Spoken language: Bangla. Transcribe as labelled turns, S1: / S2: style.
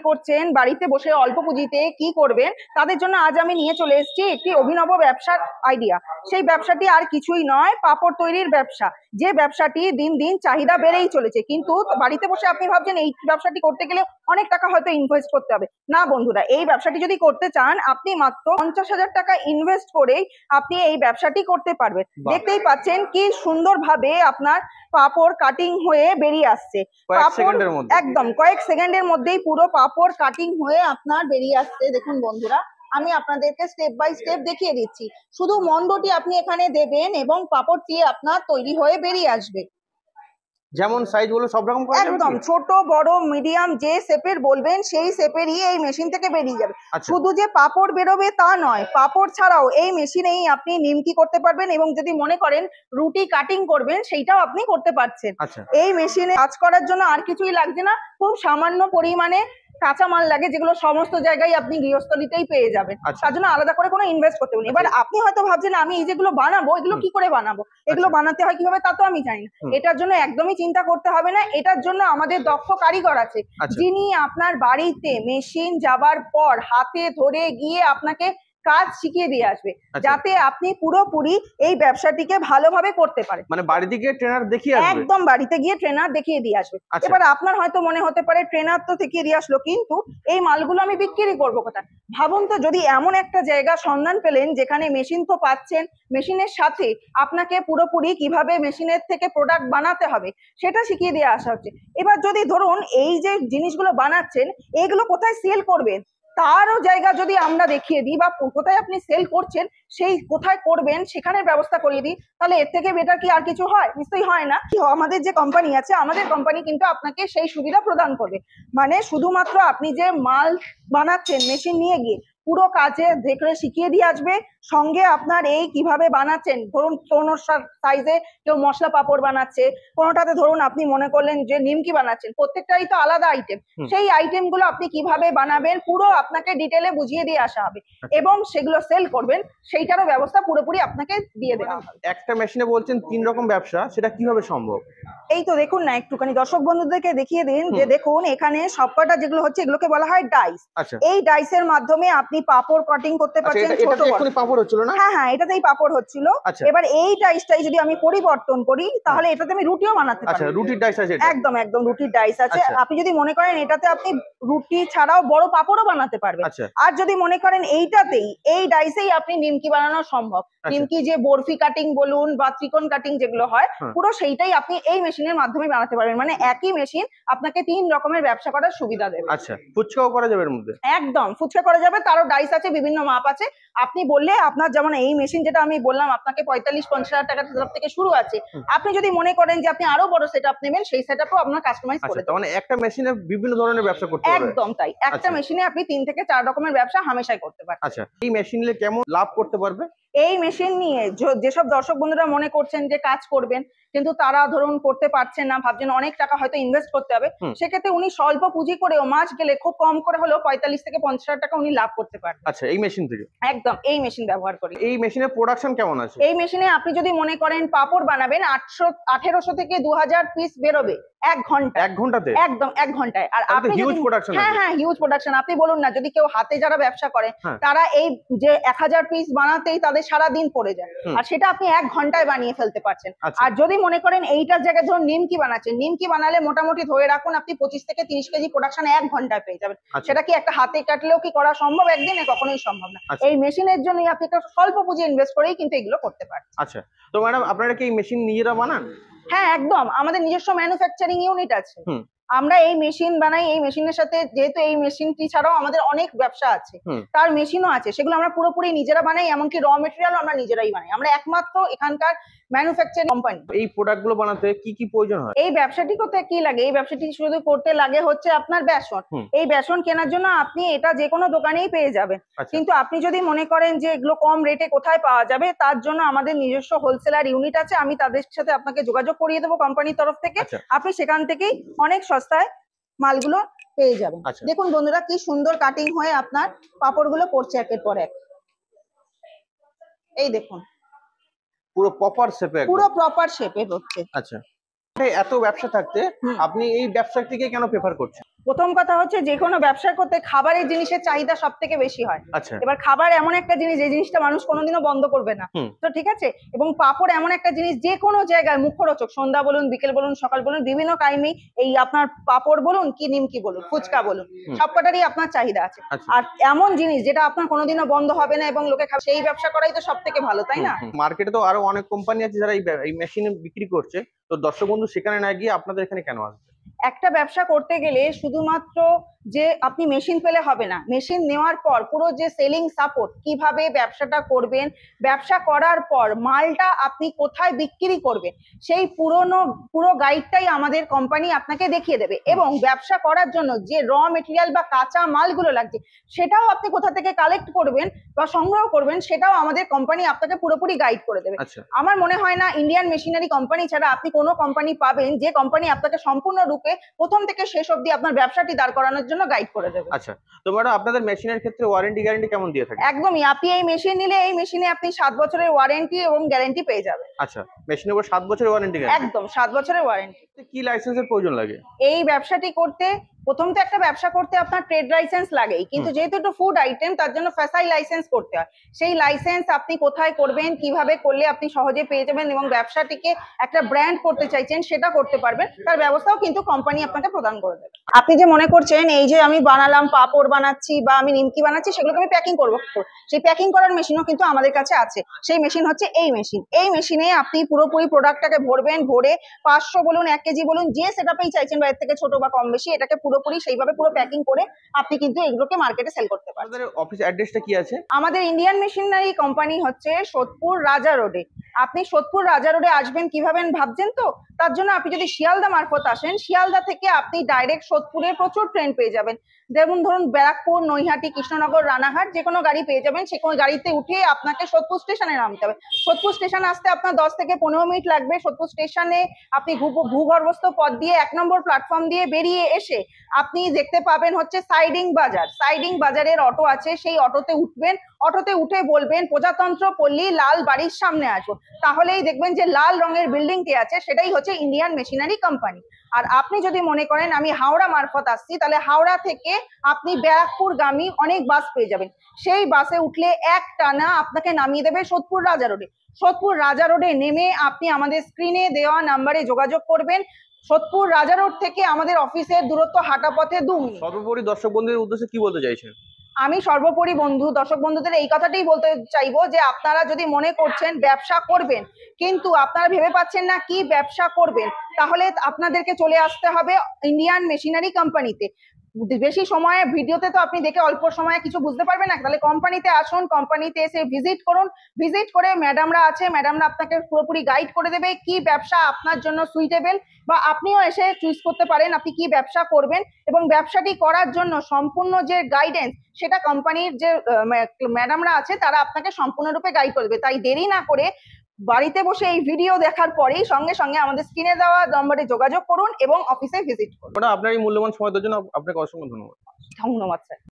S1: করছেন বাড়িতে বসে অল্প পুঁজিতে কি করবেন, তাদের জন্য আজ আমি নিয়ে চলে এসেছি একটি অভিনব ব্যবসার আইডিয়া। সেই ব্যবসাটি আর কিছুই নয়, পাপড় তৈরির ব্যবসা। যে ব্যবসাটি দিন দিন চাহিদা বেড়েই চলেছে, কিন্তু বাড়িতে বসে আপনি ভাবছেন এই ব্যবসাটি করতে গেলে অনেক টাকা হয়তো ইনভেস্ট করতে হবে। না বন্ধুরা, এই ব্যবসাটি যদি করতে চান আপনি মাত্র 50,000 টাকা ইনভেস্ট করেই আপনি এই ব্যবসাটি করতে পারবেন। দেখতেই পাচ্ছেন কি সুন্দরভাবে আপনার পাপড় কাটিং হয়ে বেরিয়ে আসছে। একদম কয়েক সেকেন্ডের মধ্যেই পুরো পাপড় কাটিং হয়ে আপনার বেরিয়ে আসছে। দেখুন বন্ধুরা, আমি আপনাদেরকে স্টেপ বাই স্টেপ দেখিয়ে দিচ্ছি। শুধু মন্ডটি আপনি এখানে দেবেন এবং পাপড়টি আপনার তৈরি হয়ে বেরিয়ে আসবে।
S2: যেমন সাইজ গুলো সব রকম করা যাবে,
S1: একদম ছোট বড় মিডিয়াম যে শেপের বলবেন সেই শেপেরই এই মেশিন থেকে বেরিয়ে যাবে। শুধু যে পাপড় বেরোবে তা নয়, পাপড় ছাড়াও এই মেশিনেই আপনি নিমকি করতে পারবেন এবং যদি মনে করেন রুটি কাটিং করবেন সেইটাও আপনি করতে পারছেন। এই মেশিনে কাজ করার জন্য আর কিছুই লাগছে না, খুব সামান্য পরিমাণে কাঁচামাল লাগে যেগুলো সমস্ত জায়গায় আপনি গৃহস্থলীতেই পেয়ে যাবেন। তার জন্য আলাদা করে কোনো ইনভেস্ট করতে হবে না। এবার আপনি হয়তো ভাবছেন আমি এই যেগুলো বানাবো এগুলো কি করে বানাবো, এগুলো বানাতে হয় কিভাবে তা তো আমি জানি না। এটার জন্য একদমই চিন্তা করতে হবে না। এটার জন্য আমাদের দক্ষ কারিগর আছে, যিনি আপনার বাড়িতে মেশিন যাবার পর হাতে ধরে গিয়ে আপনাকে কাজ শিখিয়ে দিয়ে আসবে, যাতে আপনি পুরোপুরি এই ব্যবসাটিকে ভালোভাবে করতে পারেন।
S2: মানে বাড়িতে গিয়ে ট্রেনার দেখিয়ে আসবে?
S1: একদম বাড়িতে গিয়ে ট্রেনার দেখিয়ে দিয়ে আসবে। এবার আপনার হয়তো মনে হতে পারে ট্রেনার তো দেখিয়ে দিয়ে আসলো, কিন্তু এই মালগুলো আমি বিক্রি করবো কোথায়? ভাবুন তো, যদি এমন একটা জায়গা সন্ধান পেলেন যেখানে মেশিন তো পাচ্ছেন, মেশিনের সাথে আপনাকে পুরোপুরি কিভাবে মেশিনের থেকে প্রোডাক্ট বানাতে হবে সেটা শিখিয়ে দিয়ে আসা হচ্ছে। এবার যদি ধরুন এই যে জিনিসগুলো বানাচ্ছেন এগুলো কোথায় সেল করবেন তারও জায়গা যদি আমরা দেখিয়ে দিই, বা কোথায় আপনি সেল করছেন সেই কোথায় করবেন সেখানের ব্যবস্থা করিয়ে দিই, তাহলে এর থেকে বেটার কি আর কিছু হয়? নিশ্চয়ই হয় না। আমাদের যে কোম্পানি আছে, আমাদের কোম্পানি কিন্তু আপনাকে সেই সুবিধা প্রদান করবে। মানে শুধুমাত্র আপনি যে মাল বানাচ্ছেন মেশিন নিয়ে গিয়ে পুরো কাজে দেখলে শিখিয়ে দিয়ে আসবে, সঙ্গে আপনার এই কিভাবে বানাচ্ছেন, ধরুন কোন সাইজে কেউ মশলা পাপড় বানাচ্ছে, কোনোটাতে ধরুন আপনি মনে করলেন যে নিমকি বানাচ্ছেন, প্রত্যেকটাই তো আলাদা আইটেম, সেই আইটেম গুলো আপনি কিভাবে বানাবেন পুরো আপনাকে ডিটেলে বুঝিয়ে দিয়ে আসা হবে এবং সেগুলো সেল করবেন সেইটারও ব্যবস্থা পুরোপুরি আপনাকে দিয়ে দেওয়া হবে।
S2: একটা মেশিনে বলছেন 3 রকম ব্যবসা, সেটা কিভাবে সম্ভব?
S1: এই তো দেখুন না, একটুখানি দর্শক বন্ধুদেরকে দেখিয়ে দিন যে দেখুন এখানে সবকটা যেগুলো হচ্ছে এগুলোকে বলা হয় ডাইস। এই ডাইসের মাধ্যমে আপনি পাপড় কাটিং করতে পারছেন। ছোট বড়
S2: পাপড় হচ্ছিল না?
S1: হ্যাঁ হ্যাঁ, এটাতেই পাপড় হচ্ছিল। এবার এই ডাইসটাই যদি আমি পরিবর্তন করি তাহলে এটাতে আমি রুটিও বানাতে পারি।
S2: রুটির ডাইস আছে?
S1: একদম একদম রুটির ডাইস আছে। আপনি যদি মনে করেন এটাতে আপনি রুটি ছাড়াও বড় পাপড়ও বানাতে পারবেন। আর যদি মনে করেন এইটাতেই এই ডাইসেই আপনি নিমকি বানানো সম্ভব, নিমকি যে বরফি কাটিং বলুন বা ত্রিকোণ কাটিং যেগুলো হয় পুরো সেইটাই আপনি এই মেশিনের মাধ্যমে বানাতে পারবেন। মানে একই মেশিন আপনাকে 3 রকমের ব্যবসা করার সুবিধা দেবে।
S2: ফুচকাও করা যাবে এর মধ্যে?
S1: একদম ফুচকা করা যাবে, তারও ডাইস আছে, বিভিন্ন মাপ আছে। আপনি বললে আপনার, যেমন এই মেশিন যেটা আমি বললাম আপনাকে 45-50 টাকা থেকে শুরু আছে, আপনি যদি মনে করেন যে আপনি আরো বড় সেটআপ নেবেন সেই সেটআপও আপনার কাস্টমাইজ করে দেব।
S2: মানে একটা মেশিনে বিভিন্ন ধরনের ব্যবসা করতে পারবেন?
S1: একদম তাই, একটা মেশিনে আপনি 3 থেকে 4 রকমের ব্যবসা হামেশাই করতে পারবেন।
S2: এই মেশিন নিয়ে কেমন লাভ করতে পারবে?
S1: এই মেশিন নিয়ে যেসব দর্শক বন্ধুরা মনে করছেন যে কাজ করবেন কিন্তু তারা ধরুন করতে পারছেন না, ভাবছেন অনেক টাকা হয়তো ইনভেস্ট করতে হবে, সেক্ষেত্রে উনি স্বল্প পুঁজি করেও মাস গেলে খুব কম করে হলেও 45 থেকে 50,000 টাকা উনি লাভ করতে পারবেন।
S2: এই মেশিন থেকে? একদম,
S1: এই মেশিন ব্যবহার করে।
S2: এই মেশিনের প্রোডাকশন কেমন আছে?
S1: এই মেশিনে আপনি যদি মনে করেন পাপড় বানাবেন 1800 থেকে 2000 পিস বেরোবে 1 ঘন্টা।
S2: 1 ঘন্টাতে?
S1: একদম 1 ঘন্টায়। আর আপনি
S2: হিউজ প্রোডাকশন?
S1: হ্যাঁ হ্যাঁ, হিউজ প্রোডাকশন। আপনি বলুন না, যদি কেউ হাতে যারা ব্যবসা করে তারা এই যে 1000 পিস বানাতেই তাদের সারা দিন পড়ে যায়, আর সেটা আপনি 1 ঘন্টায় বানিয়ে ফেলতে পারছেন। আর যদি মনে করেন এইটার জায়গায় ধরুন নিমকি বানাচ্ছেন, নিমকি বানালে মোটামুটি ধরে রাখুন আপনি 25 থেকে 30 কেজি প্রোডাকশন 1 ঘন্টায় পেয়ে যাবেন। সেটা কি একটা হাতে কাটলেও কি করা সম্ভব একদিনে? কখনোই সম্ভব না। এই মেশিনের জন্যই আপনি একটা স্বল্প পুঁজি ইনভেস্ট করেই কিন্তু এগুলো করতে পারেন।
S2: তো ম্যাডাম, আপনারা কি এই মেশিন নিজেরা বানান?
S1: হ্যাঁ একদম, আমাদের নিজস্ব ম্যানুফ্যাকচারিং ইউনিট আছে। আমরা এই মেশিন বানাই। এই মেশিনের সাথে যেহেতু এই মেশিনটি ছাড়াও আমাদের অনেক ব্যবসা আছে, তার মেশিনও আছে, সেগুলো আমরা পুরোপুরি নিজেরা বানাই। এমনকি র মেটেরিয়াল আমরা নিজেরাই বানাই। আমরা একমাত্র এখানকার ম্যানুফ্যাকচারিং কোম্পানি।
S2: এই প্রোডাক্টগুলো বানাতে কি কি প্রয়োজন হয়?
S1: এই ব্যবসাটি করতে কি লাগে? এই ব্যবসাটি শুধু করতে লাগে হচ্ছে আপনার বেসন। এই বেসন কেনার জন্য আপনি এটা যে কোনো দোকানেই পেয়ে যাবেন, কিন্তু আপনি যদি মনে করেন যে এগুলো কম রেটে কোথায় পাওয়া যাবে, তার জন্য আমাদের নিজস্ব হোলসেলার ইউনিট আছে। আমি তাদের সাথে আপনাকে যোগাযোগ করিয়ে দেবো কোম্পানির তরফ থেকে। আপনি সেখান থেকেই অনেক সস্তায় মালগুলো পেয়ে যাবেন। দেখুন বন্ধুরা, কি সুন্দর কাটিং হয়ে আপনার পাপড়গুলো পড়ছে একের পর এক। এই দেখুন
S2: পুরো প্রপার শেপে,
S1: পুরো প্রপার শেপে হচ্ছে।
S2: এত ব্যবসা থাকতে আপনি এই ব্যবসাটিকে কেন প্রেফার করছেন?
S1: প্রথম কথা হচ্ছে যে কোনো ব্যবসা করতে খাবারের জিনিসের চাহিদা সব থেকে বেশি হয়।
S2: আচ্ছা।
S1: এবার খাবার এমন একটা জিনিস যে জিনিসটা মানুষ কোনোদিনও বন্ধ করবে না।
S2: হুম।
S1: তো ঠিক আছে, এবং পাঁপড় এমন একটা জিনিস যে কোনো জায়গায় মুখরোচক, সন্ধ্যা বলুন, বিকেল বলুন, সকাল বলুন, বিভিন্ন টাইমে এই আপনার পাঁপড় বলুন কি নিমকি বলুন, ফুচকা বলুন,
S2: হুম।
S1: সবকটারই আপনার চাহিদা আছে।
S2: আচ্ছা।
S1: আর এমন জিনিস যেটা আপনার কোনোদিনও বন্ধ হবে না এবং লোকে খাবে, সেই ব্যবসা করাই তো সব থেকে ভালো, তাই না?
S2: মার্কেটে তো আরো অনেক কোম্পানি আছে যারা এই মেশিন বিক্রি করছে, তো দর্শক বন্ধু সেখানে না গিয়ে আপনাদের এখানে কেন আসবে?
S1: একটা ব্যবসা করতে গেলে শুধুমাত্র যে আপনি মেশিন পেলে হবে না, মেশিন নেওয়ার পর পুরো যে সেলিং সাপোর্ট, কিভাবে ব্যবসাটা করবেন, ব্যবসা করার পর মালটা আপনি কোথায় বিক্রি করবেন, সেই পুরো গাইডটাই আমাদের কোম্পানি আপনাকে দেখিয়ে দেবে। এবং ব্যবসা করার জন্য যে র মেটেরিয়াল বা কাঁচা মালগুলো লাগছে সেটাও আপনি কোথা থেকে কালেক্ট করবেন বা সংগ্রহ করবেন, সেটাও আমাদের কোম্পানি আপনাকে পুরোপুরি গাইড করে দেবে।
S2: আচ্ছা।
S1: আমার মনে হয় না ইন্ডিয়ান মেশিনারি কোম্পানি ছাড়া আপনি কোনো কোম্পানি পাবেন যে কোম্পানি আপনাকে সম্পূর্ণরূপে প্রথম থেকে শেষ অবধি আপনার ব্যবসাটি দাঁড় করানোর জন্য গাইড করে দেবে।
S2: আচ্ছা, তো ম্যাডাম আপনাদের মেশিনের ক্ষেত্রে ওয়ারেন্টি গ্যারান্টি কেমন দিয়ে থাকে?
S1: একদমই, আপনি এই মেশিন নিলে এই মেশিনে আপনি 7 বছরের ওয়ারেন্টি এবং গ্যারান্টি পেয়ে যাবেন।
S2: আচ্ছা, মেশিনের উপর 7 বছরের ওয়ারেন্টি গ্যারান্টি।
S1: একদম 7 বছরের ওয়ারেন্টি।
S2: কি লাইসেন্সের প্রয়োজন লাগে?
S1: এই ব্যবসাটি করতে প্রথম তো একটা ব্যবসা করতে আপনার ট্রেড লাইসেন্স লাগেই, কিন্তু যেহেতু একটু ফুড আইটেম তার জন্য ফ্যাসাই লাইসেন্স করতে হয়। সেই লাইসেন্স আপনি কোথায় করবেন, কিভাবে করলে আপনি সহজে পেয়ে যাবেন এবং ব্যবসাটিকে একটা ব্র্যান্ড করতে চাইছেন সেটা করতে পারবেন, তার ব্যবস্থাও কিন্তু কোম্পানি আপনাকে প্রদান করে দেবে। আপনি যে মনে করছেন এই যে আমি বানালাম, পাঁপড় বানাচ্ছি বা আমি নিমকি বানাচ্ছি, সেগুলোকে আমি প্যাকিং করবো, সেই প্যাকিং করার মেশিনও কিন্তু আমাদের কাছে আছে। সেই মেশিন হচ্ছে এই মেশিন। এই মেশিনে আপনি পুরোপুরি প্রোডাক্টটাকে ভরবেন, ভরে 500 বলুন, 1 কেজি বলুন, যে সেটআপেই চাইছেন বা এর থেকে ছোট বা কম বেশি, এটাকে পুরোপুরি সেইভাবে পুরো প্যাকিং করে আপনি কিন্তু এগুলোকে মার্কেটে সেল করতে পারবেন।
S2: আপনাদের অফিস অ্যাড্রেসটা কি আছে?
S1: আমাদের ইন্ডিয়ান মেশিনারি কোম্পানি হচ্ছে সোদপুর রাজা রোডে। আপনি সোদপুর রাজা রোডে আসবেন কিভাবে ভাবছেন তো? তার জন্য আপনি যদি শিয়ালদা মারফত আসেন, শিয়ালদা থেকে আপনি ডাইরেক্ট সোদপুরে প্রচুর ট্রেন পেয়ে যাবেন। যেমন ধরুন ব্যারাকপুর, নৈহাটি, কৃষ্ণনগর, রানাঘাট, যে কোনো গাড়ি পেয়ে যাবেন। সে কোনো গাড়িতে উঠে আপনাকে সোদপুর স্টেশনে নামতে হবে। সোদপুর স্টেশন আসতে আপনার 10 থেকে 15 মিনিট লাগবে। সোদপুর স্টেশনে আপনি ভূগর্ভস্থ পথ দিয়ে 1 নম্বর প্ল্যাটফর্ম দিয়ে বেরিয়ে এসে আপনি দেখতে পাবেন হচ্ছে সাইডিং বাজার। সাইডিং বাজারের অটো আছে, সেই অটোতে উঠবেন। অটোতে উঠে বলবেন প্রজাতন্ত্র পল্লী লাল বাড়ির সামনে আসবো, তাহলেই দেখবেন যে লাল রঙের বিল্ডিংটি আছে, সেটাই হচ্ছে ইন্ডিয়ান মেশিনারি কোম্পানি। আর আপনি যদি মনে করেন আমি হাওড়া মারফত আসছি, তাহলে হাওড়া থেকে আপনি ব্যারাকপুর গামী অনেক বাস পেয়ে যাবেন। সেই বাসে উঠলে এক টানা আপনাকে নামিয়ে দেবে সোদপুর রাজা রোডে। সোদপুর রাজা রোডে নেমে আপনি আমাদের স্ক্রিনে দেওয়া নাম্বারে যোগাযোগ করবেন। সোদপুর রাজা রোড থেকে আমাদের অফিসের দূরত্ব হাঁটা পথে 2 মিনিট।
S2: সর্বোপরি দর্শক বন্ধুদের উদ্দেশ্যে কি বলতে চাইছেন?
S1: আমি সর্বোপরি দর্শক বন্ধুদের এই কথাটাই বলতে চাইবো যে আপনারা যদি মনে করছেন ব্যবসা করবেন, কিন্তু আপনারা ভেবে পাচ্ছেন না কি ব্যবসা করবেন, তাহলে আপনাদেরকে চলে আসতে হবে ইন্ডিয়ান মেশিনারি কোম্পানিতে। বেশি সময়ে ভিডিওতে তো আপনি দেখে অল্প সময়ে কিছু বুঝতে পারবেন না, তাহলে কোম্পানিতে আসুন, কোম্পানিতে এসে ভিজিট করুন। ভিজিট করে ম্যাডামরা আছে, ম্যাডামরা আপনাকে পুরোপুরি গাইড করে দেবে কি ব্যবসা আপনার জন্য সুইটেবল, বা আপনিও এসে চুজ করতে পারেন আপনি কি ব্যবসা করবেন। এবং ব্যবসাটি করার জন্য সম্পূর্ণ যে গাইডেন্স, সেটা কোম্পানির যে ম্যাডামরা আছে তারা আপনাকে সম্পূর্ণরূপে গাইড করবে। তাই দেরি না করে বাড়িতে বসে এই ভিডিও দেখার পরেই সঙ্গে সঙ্গে আমাদের স্ক্রিনে দেওয়া নম্বরে যোগাযোগ করুন এবং অফিসে ভিজিট করুন।
S2: আপনার এই মূল্যবান সময় দেওয়ার জন্য আপনাকে অসংখ্য ধন্যবাদ।
S1: ধন্যবাদ স্যার।